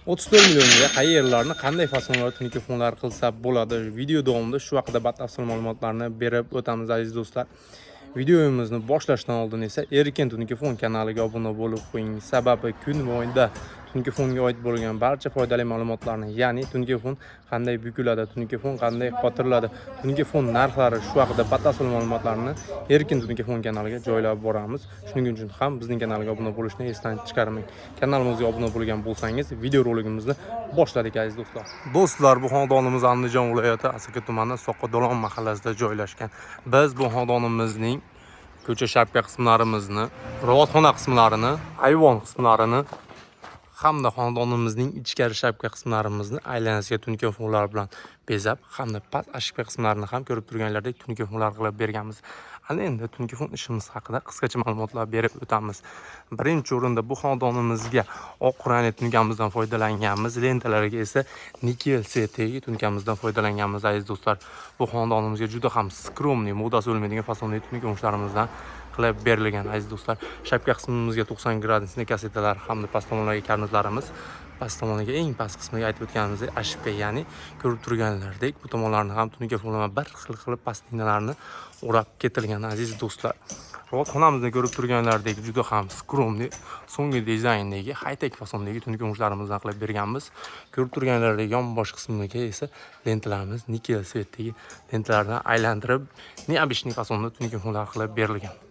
34 millionga qayerlarni qanday fasonlar tungi fonlar qilsa bo'ladi. Video davomida shu haqida batafsil ma'lumotlarni berib o'tamiz aziz do'stlar. Videomizni boshlashdan oldin esa Erkin tungi fon kanaliga obuna bo'lib qo'ying. Sababi kun mobaynida tungi fonga oid bo'lgan barcha foydali ma'lumotlarni, ya'ni tungi fon qanday bukiladi, tungi fon qanday qotiriladi, tungi fon narxlari shu haqida batafsil ma'lumotlarni Erkin tungi fon kanaliga joylab boramiz. Shuning uchun ham bizning kanalga obuna bo'lishni esdan chiqarmang. Kanalimizga obuna bo'lgan bo'lsangiz, video roligimizni boshladik aziz do'stlar. Do'stlar, bu xonadonimiz Andijon viloyati Asaka tumani Soqodolon mahallasida joylashgan. Biz bu xonadonimizning ko'cha shapka qismlarimizni, ravatxona qismlarini, ayvon qismlarini hamda xonadonimizning ichkari shapka qismlarimizni aylanasiga tungi fonlar bilan bezab, hamda past ashka qismlarini ham ko'rib turganlardek tungi fonlar qilib berganmiz. Ana endi tungi fon ishimiz haqida qisqacha ma'lumotlar berib o'tamiz. Birinchi o'rinda bu xonadonimizga oq rangli tungamizdan foydalanganmiz, lentalarga esa nikel setdagi tungamizdan foydalanganmiz aziz do'stlar. Bu xonadonimizga juda ham skromniy, modasi o'lmaydigan fasonli tungi fonlarimizdan qilib berilgan aziz do'stlar. Shapka qismimizga 90 gradusli kasetalar hamda past tomonlarga karnizlarimiz, past tomoniga eng past qismiga aytib o'tganimizdek HP, ya'ni ko'rib turganlardek bu tomonlarni ham tungi fonlama bir xil qilib past linalarni o'rab ketilgan aziz do'stlar. Ravatxonamizni ko'rib turganlardek juda ham skromli, so'nggi dizayndagi high-tech fasondagi tungi fonlarimizdan qilib berganmiz. Ko'rib turganlardek yonbosh qismiga esa lentalarimiz nikel svetdagi lentalardan aylantirib, neobishniy fasonda tungi fonlar qilib berilgan.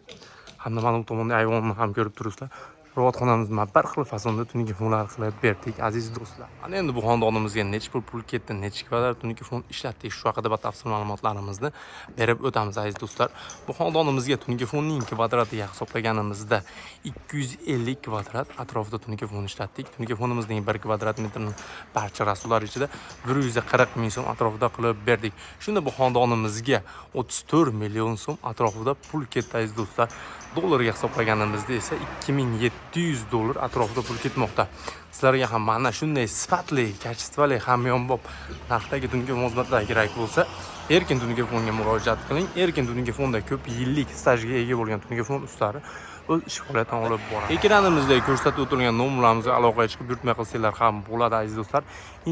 Hamda mana bu tomonda ayvonni ham ko'rib turibsizlar. Ravatxonamizni bir xil fasonda tungi fonlar qilib berdik aziz do'stlar. Ana endi bu xonadonimizga necha pul ketdi, necha kvadrat tungi fon ishlatdik, shu haqida batafsil ma'lumotlarimizni berib o'tamiz aziz do'stlar. Bu xonadonimizga tungi fonning kvadratiga hisoblaganimizda 250 kvadrat atrofida tungi fon ishlatdik. Tungi fonimizning 1 kvadrat metrining barcha rasullar ichida 140 ming so'm atrofida qilib berdik. Shunda bu xonadonimizga 34 million so'm atrofida pul ketdi aziz do'stlar. Dollarga hisoblaganimizda esa 2700 dollar atrofida pul ketmoqda. Sizlarga ham mana shunday sifatli, kачествовали hamyonbop narxdagi tungi fonlar kerak bo'lsa, Erkin tungi fonga murojaat qiling. Erkin tungi fonda ko'p yillik stajga ega bo'lgan tungi fon ustlari o'z ish faoliyatini olib boradi. Ekranimizda ko'rsatib o'tilgan nomerlarimizga aloqaga chiqib buyurtma qilsanglar ham bo'ladi aziz do'stlar.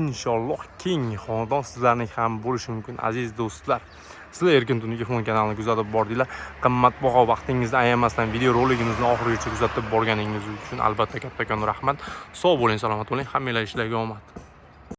Inshaalloh keyingi xonadon sizlarning ham bo'lishi mumkin aziz do'stlar. Sizlar Erkin tungi fon kanalini kuzatib bordinglar. Qimmatbaho vaqtingizni ayamasdan video roligimizni oxirigacha kuzatib borganingiz uchun albatta kattakon rahmat. Sog' bo'ling, salomat bo'ling. Hammanglar ishlarga omad.